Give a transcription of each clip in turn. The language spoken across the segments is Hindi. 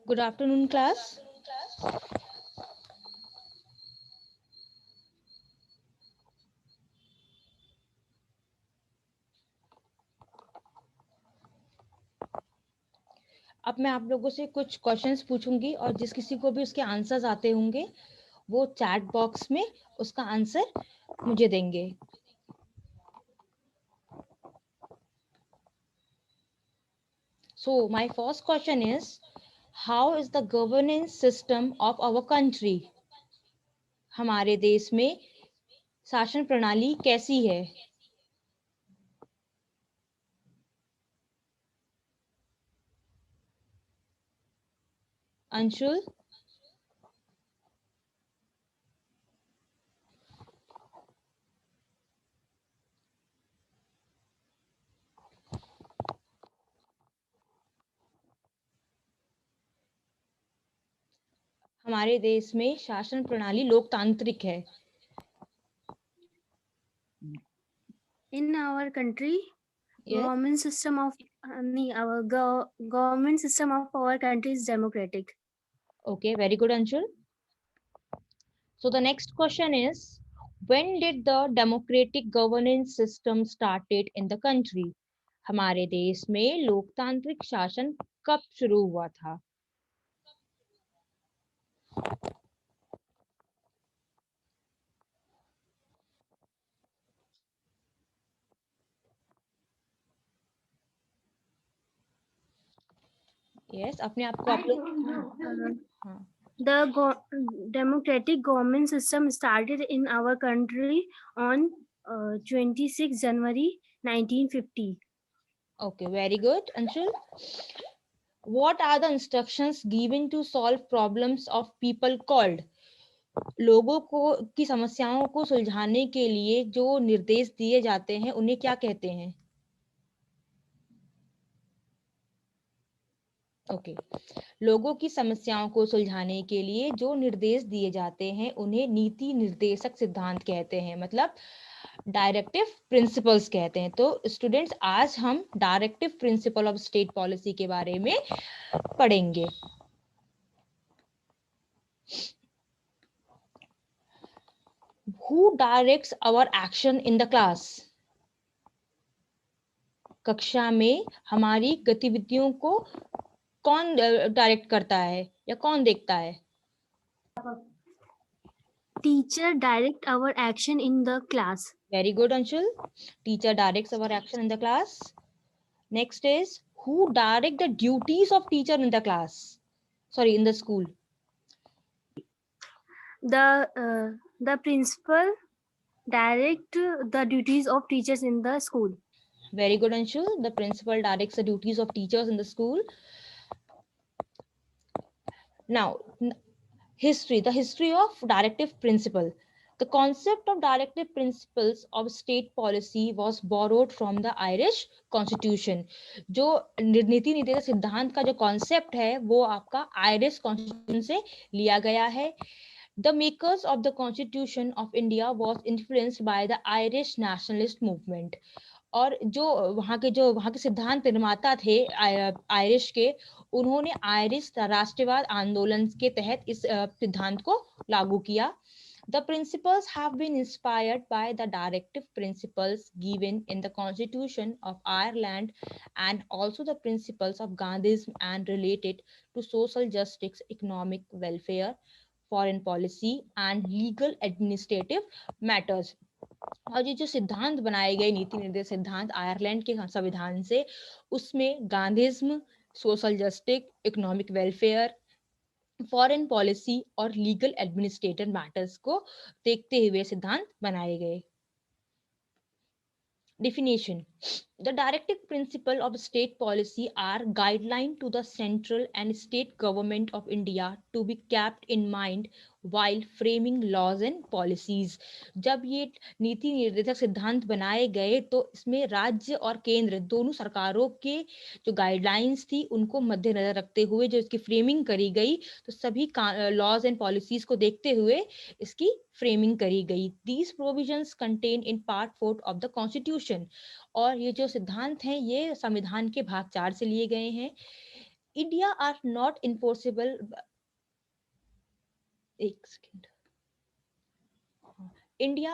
Good afternoon, class. अब मैं आप लोगों से कुछ क्वेश्चंस पूछूंगी और जिस किसी को भी उसके आंसर्स आते होंगे वो चैट बॉक्स में उसका आंसर मुझे देंगे. So my first question is, how is the governance system of our country? हमारे देश में शासन प्रणाली कैसी है? अंशुल. हमारे देश में शासन प्रणाली लोकतांत्रिक है. In our country, Yes. government system of government system of our country is democratic. Okay, very good, Anshul. So the next question is, when did the democratic governance system started in the country? हमारे देश में लोकतांत्रिक शासन कब शुरू हुआ था? Yes, अपने आप को आप लोग. हाँ. The democratic government system started in our country on 26 January 1950. Okay, very good, Anshul. What are the instructions given to solve problems of people called? लोगों को की समस्याओं को सुलझाने के लिए जो निर्देश दिए जाते हैं उन्हें क्या कहते हैं? ओके. लोगों की समस्याओं को सुलझाने के लिए जो निर्देश दिए जाते हैं उन्हें नीति निर्देशक सिद्धांत कहते हैं, मतलब डायरेक्टिव प्रिंसिपल्स कहते हैं. तो स्टूडेंट्स, आज हम directive principle of state policy के बारे में पढ़ेंगे. Who directs our action in the class? कक्षा में हमारी गतिविधियों को कौन डायरेक्ट करता है या कौन देखता है? Teacher direct our action in the class. Very good, Anshul. Teacher directs our action in the class. Next is, who direct the duties of teacher in the class? Sorry, in the school. The principal direct the duties of teachers in the school. Very good, Anshul. The principal directs the duties of teachers in the school. Now, history. The history of directive principle. The concept of directive principles of state policy was borrowed from the Irish Constitution. जो नीति निर्देशक सिद्धांत का जो कॉन्सेप्ट है वो आपका आयरिश कॉन्स्टिट्यूशन से लिया गया है. The makers of the Constitution of India was influenced by the Irish nationalist movement. और जो वहाँ के सिद्धांत निर्माता थे आयरिश के, उन्होंने आयरिश राष्ट्रवाद आंदोलन के तहत इस सिद्धांत को लागू किया. The principles have been inspired by the directive principles given in the Constitution of Ireland and also the principles of Gandhism and related to social justice, economic welfare, foreign policy and legal administrative matters. और ये जो सिद्धांत बनाए गए नीति निर्देश सिद्धांत आयरलैंड के संविधान से, उसमें Gandhism, social justice, economic welfare, foreign policy और लीगल एडमिनिस्ट्रेटिव मैटर्स को देखते हुए सिद्धांत बनाए गए. Definition. The directive principle of state policy are guideline to the central and state government of India to be kept in mind while framing laws and policies. जब ये नीति निर्देशक सिद्धांत बनाए गए तो इसमें राज्य और केंद्र दोनों सरकारों के जो गाइडलाइंस थी उनको मद्देनजर रखते हुए जो इसकी फ्रेमिंग करी गई, तो सभी लॉज एंड पॉलिसीज को देखते हुए इसकी फ्रेमिंग करी गई. These provisions contained in Part 4 of the Constitution. और ये जो सिद्धांत हैं ये संविधान के भाग 4 से लिए गए हैं. India are not enforceable. एक second. India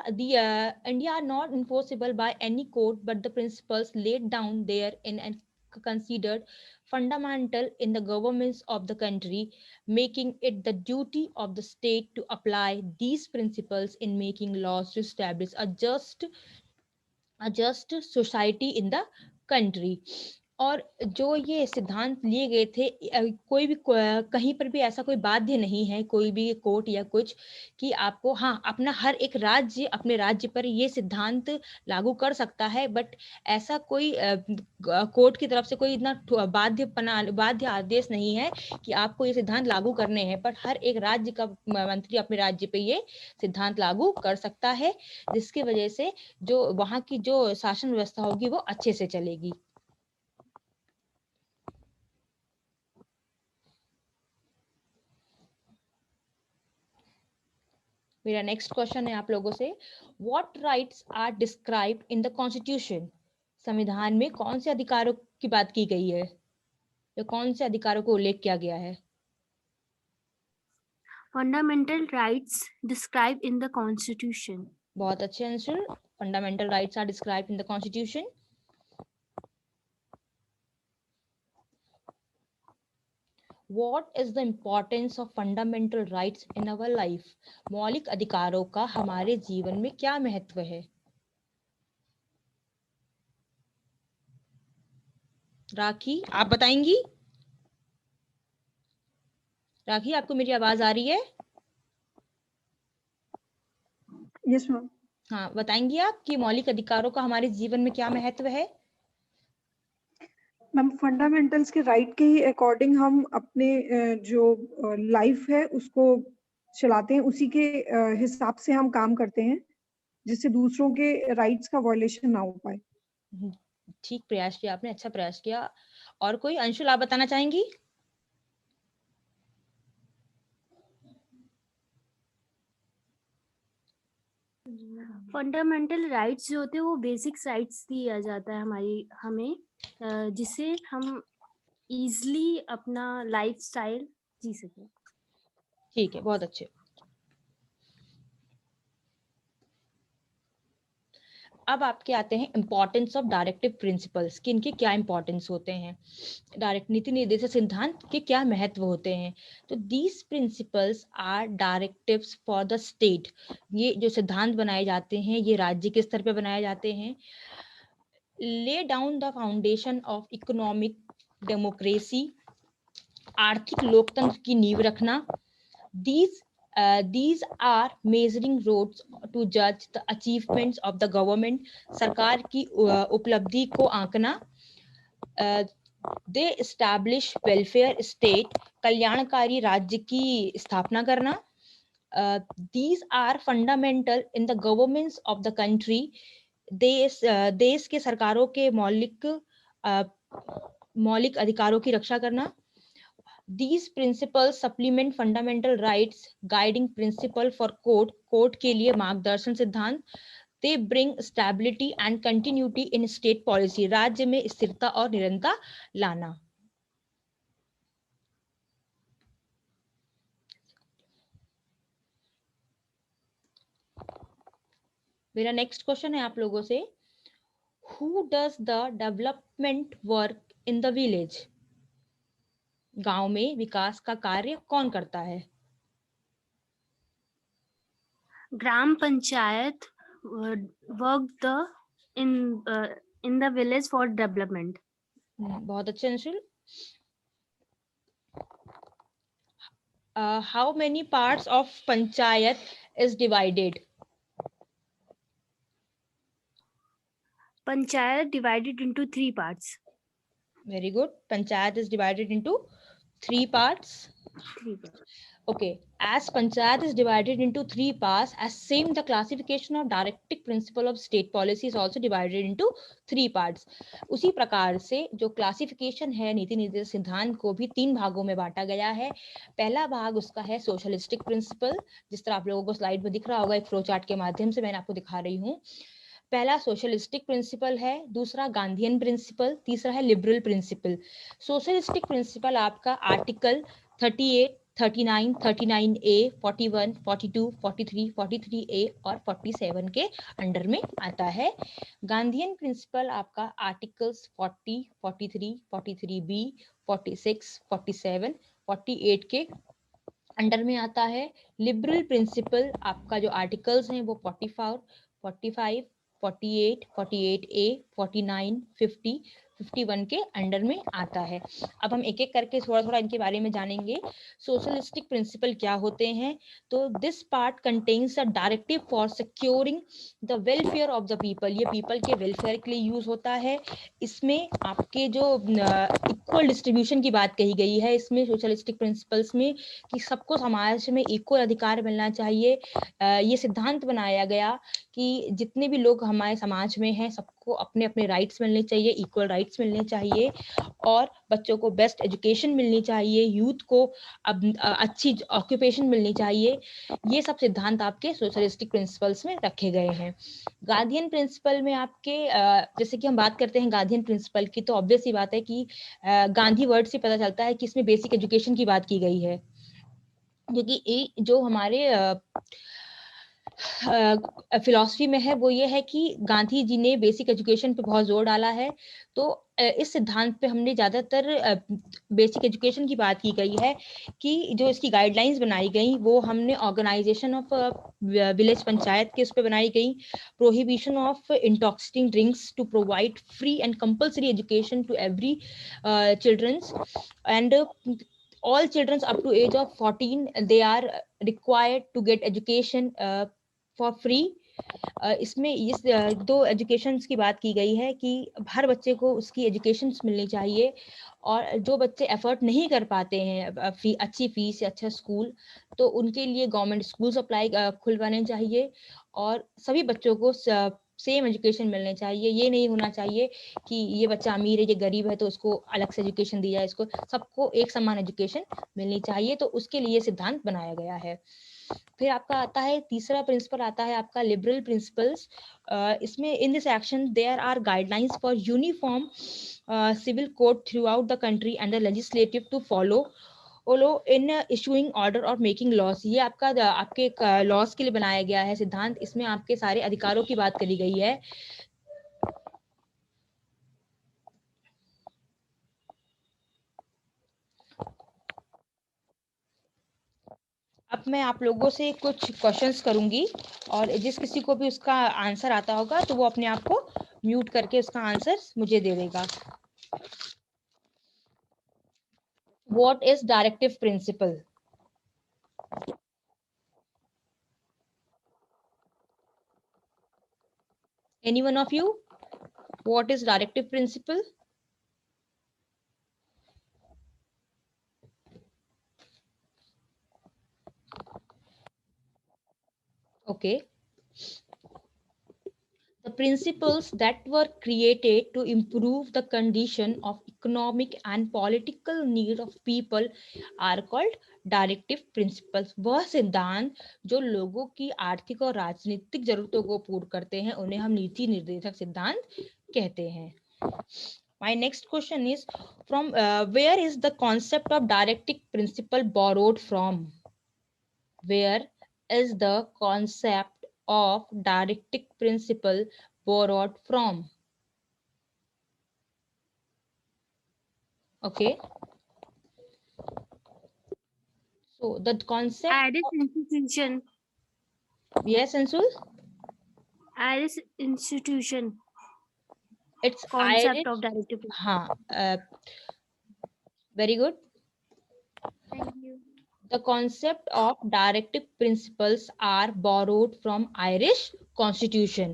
are not enforceable by any court, but the principles laid down there in and considered fundamental in the governments of the country, making it the duty of the state to apply these principles in making laws to establish a just society in the country. और जो ये सिद्धांत लिए गए थे, कोई भी कहीं पर भी ऐसा कोई बाध्य नहीं है, कोई भी कोर्ट या कुछ, कि आपको हाँ अपना हर एक राज्य अपने राज्य पर ये सिद्धांत लागू कर सकता है, बट ऐसा कोई कोर्ट की तरफ से कोई इतना बाध्य आदेश नहीं है कि आपको ये सिद्धांत लागू करने हैं, पर हर एक राज्य का मंत्री अपने राज्य पे ये सिद्धांत लागू कर सकता है, जिसकी वजह से जो वहाँ की जो शासन व्यवस्था होगी वो अच्छे से चलेगी। मेरा नेक्स्ट क्वेश्चन है आप लोगों से, what rights are described in the Constitution? संविधान में कौन से अधिकारों की बात की गई है, या कौन से अधिकारों को उल्लेख किया गया है? Fundamental rights described in the Constitution. बहुत अच्छे answer. Fundamental rights are described in the Constitution. What is the importance of fundamental rights in our life? मौलिक अधिकारों का हमारे जीवन में क्या महत्व है? राखी, आप बताएंगी? राखी, आपको मेरी आवाज आ रही है? Yes ma'am. हाँ, बताएंगी आप कि मौलिक अधिकारों का हमारे जीवन में क्या महत्व है? मैम, फंडामेंटल्स के राइट के ही अकॉर्डिंग हम अपने जो लाइफ है उसको चलाते हैं, उसी के हिसाब से हम काम करते हैं, जिससे दूसरों के राइट्स का वायलेशन ना हो पाए। ठीक प्रयास किया आपने, अच्छा प्रयास किया। और कोई? अंशुल, आप बताना चाहेंगी? फंडामेंटल राइट्स जो होते हैं वो बेसिक राइट्स दिया जाता है हमें, जिससे हम इजली अपना लाइफस्टाइल जी सके। ठीक है, बहुत अच्छे। अब आपके आते हैं इंपॉर्टेंस ऑफ डायरेक्टिव प्रिंसिपल्स, कि इनके क्या इंपॉर्टेंस होते हैं, डायरेक्ट नीति निर्देशक सिद्धांत के क्या महत्व होते हैं। तो these principles are directives for the state. ये जो सिद्धांत बनाए जाते हैं ये राज्य के स्तर पे बनाए जाते हैं। Lay down the foundation of economic democracy, आर्थिक लोकतंत्र की नींव रखना। These are measuring roads to judge the achievements of the government, सरकार की उपलब्धि को आंकना। They establish welfare state, कल्याणकारी राज्य की स्थापना करना। These are fundamental in the governments of the country, देश के सरकारों के मौलिक अधिकारों की रक्षा करना। These principles supplement fundamental rights, guiding principle for court के लिए मार्गदर्शन सिद्धांत। They bring stability and continuity in state policy, राज्य में स्थिरता और निरंतरता लाना। मेरा नेक्स्ट क्वेश्चन है आप लोगों से, Who does the development work in the village? गांव में विकास का कार्य कौन करता है? Gram panchayat work in the village for development. बहुत अच्छे Anshul. How many parts of panchayat is divided? Panchayat divided into 3 parts. Very good. Panchayat is divided into 3 parts. 3 parts. Okay. As panchayat is divided into 3 parts, as same the classification of directive principle of state policy is also divided into 3 parts. उसी प्रकार से जो क्लासिफिकेशन है नीति निर्देशक सिद्धांत को भी 3 भागों में बांटा गया है। पहला भाग उसका है सोशलिस्टिक प्रिंसिपल, जिस तरह आप लोगों को स्लाइड में दिख रहा होगा एक फ्लो चार्ट के माध्यम से मैंने आपको दिखा रही हूँ। पहला सोशलिस्टिक प्रिंसिपल है, दूसरा गांधीयन प्रिंसिपल, तीसरा है लिबरल प्रिंसिपल। सोशलिस्टिक प्रिंसिपल आपका आर्टिकल 38, 39, 39A, 41, 42, 43, 43A और 47 के अंडर में आता है। गांधीयन प्रिंसिपल आपका आर्टिकल्स 40, 43, 43B, 46, 47, 48 के अंडर में आता है। लिबरल प्रिंसिपल आपका जो आर्टिकल्स हैं वो 44, 45, 48, 48A, 49, 50, 51 के अंडर में आता है। अब हम एक एक करके थोड़ा थोड़ा इनके बारे में जानेंगे। सोशलिस्टिक प्रिंसिपल क्या होते हैं? तो this part contains a directive for securing the welfare of the people. ये पीपल के वेलफेयर के लिए यूज होता है। इसमें आपके जो इक्वल डिस्ट्रीब्यूशन की बात कही गई है इसमें सोशलिस्टिक प्रिंसिपल्स में, कि सबको समाज में इक्वल अधिकार मिलना चाहिए। ये सिद्धांत बनाया गया कि जितने भी लोग हमारे समाज में हैं सबको अपने अपने राइट्स मिलने चाहिए, इक्वल राइट्स मिलने चाहिए, और बच्चों को बेस्ट एजुकेशन मिलनी चाहिए, यूथ को अच्छी ऑक्यूपेशन मिलनी चाहिए। ये सब सिद्धांत आपके सोशलिस्टिक प्रिंसिपल्स में रखे गए हैं। गांधीयन प्रिंसिपल में आपके जैसे कि हम बात करते हैं गांधीयन प्रिंसिपल की, तो ऑब्वियस ही बात है कि गांधी वर्ड से पता चलता है कि इसमें बेसिक एजुकेशन की बात की गई है, क्योंकि जो हमारे फिलॉसफी में है वो ये है कि गांधी जी ने बेसिक एजुकेशन पे बहुत जोर डाला है। तो इस सिद्धांत पे हमने ज्यादातर बेसिक एजुकेशन की बात की गई है कि जो इसकी गाइडलाइंस बनाई गई वो हमने ऑर्गेनाइजेशन ऑफ विलेज पंचायत के उस पे बनाई गई। Prohibition of intoxicating drinks to provide free and compulsory education to every childrens, and all children up to age of 14 they are required to get education for free. इसमें इस दो एजुकेशंस की बात की गई है कि हर बच्चे को उसकी एजुकेशन मिलनी चाहिए, और जो बच्चे एफर्ट नहीं कर पाते हैं अच्छी फीस या अच्छा स्कूल, तो उनके लिए गवर्नमेंट स्कूल्स अप्लाई खुलवाने चाहिए, और सभी बच्चों को सेम एजुकेशन मिलने चाहिए। ये नहीं होना चाहिए कि ये बच्चा अमीर है ये गरीब है तो उसको अलग से एजुकेशन दी जाए, इसको सबको एक समान एजुकेशन मिलनी चाहिए, तो उसके लिए सिद्धांत बनाया गया है। फिर आपका आता है तीसरा प्रिंसिपल आता है आपका लिबरल प्रिंसिपल्स। इसमें in this action there are guidelines for uniform civil code throughout the country and the legislative to follow in issuing order और मेकिंग लॉस। ये आपका आपके लॉस के लिए बनाया गया है सिद्धांत। इसमें आपके सारे अधिकारों की बात करी गई है। अब मैं आप लोगों से कुछ क्वेश्चंस करूंगी, और जिस किसी को भी उसका आंसर आता होगा तो वो अपने आप को म्यूट करके उसका आंसर मुझे दे देगा। What is directive principle? Any one of you? What is directive principle? Okay. The principles that were created to improve the condition of economic and political need of people are called directive principles. वह सिद्धांत जो लोगों की आर्थिक और राजनीतिक जरूरतों को पूर्ण करते हैं उन्हें हम नीति निर्देशक सिद्धांत कहते हैं। My next question is from where is the concept of directive principle borrowed from? Where is the concept of directive principle borrowed from? Okay. So the concept. Irish institution. Yes, Ansul. Irish institution. It's Concept Irish. of directive. हाँ. Very good. Thank you. The concept of directive principles are borrowed from Irish Constitution.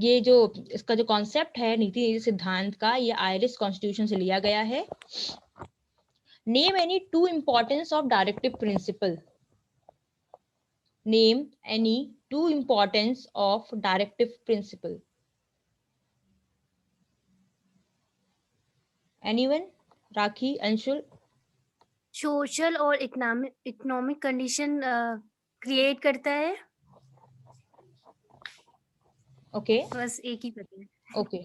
ये जो इसका जो कॉन्सेप्ट है नीति सिद्धांत का, ये आयरिश कॉन्स्टिट्यूशन से लिया गया है। Name any two importance of directive principle. Name any two importance of directive principle. Anyone? Rakhi, Anshul? Social और इकोनॉमिक कंडीशन क्रिएट करता है। Okay. बस एक ही पता है. Okay.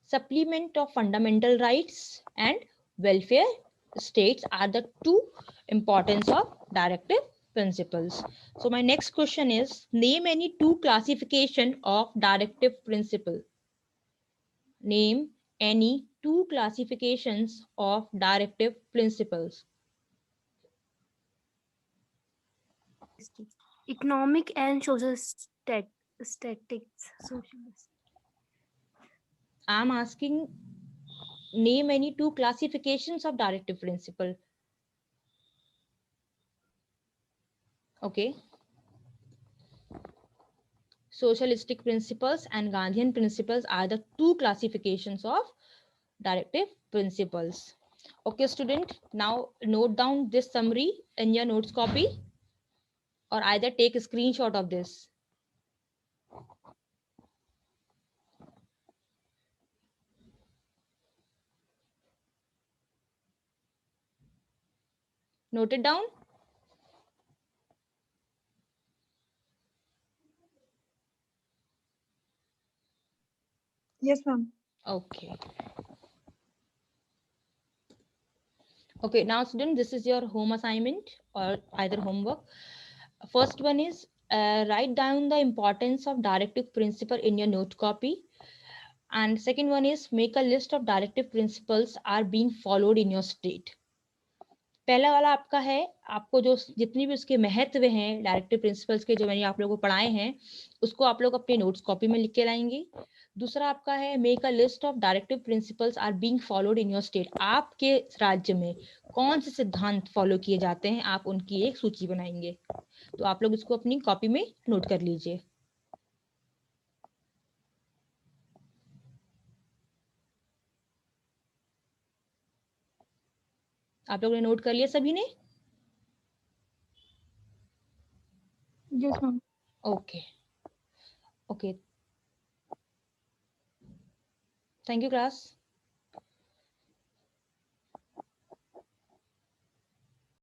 Supplement of fundamental rights and welfare states are the two importance of directive principles. So my next question is, name any two classification of directive principle. Name any two classifications of directive principles. Economic and social statistics. I'm asking, name any two classifications of directive principle. Okay. Socialistic principles and Gandhian principles are the two classifications of directive principles. Okay, student, now note down this summary in your notes copy or either take a screenshot of this. Note it down. Yes, ma'am. Okay. Okay, now student, this is your home assignment or either homework. First one is write down the importance of directive principle in your note copy. And second one is make a list of directive principles are being followed in your state. पहला वाला आपका है, आपको जो जितनी भी उसके महत्व हैं डायरेक्टिव प्रिंसिपल्स के जो मैंने आप लोगों को पढ़ाए हैं उसको आप लोग अपने नोट्स कॉपी में लिख के लाएंगे. दूसरा आपका है make a list of directive principles are being followed in your state. आपके राज्य में कौन से सिद्धांत फॉलो किए जाते हैं आप उनकी एक सूची बनाएंगे. तो आप लोग इसको अपनी कॉपी में नोट कर लीजिए. आप लोगों ने नोट कर लिया सभी ने? Yes, ma'am. Okay. Okay. Thank you, class.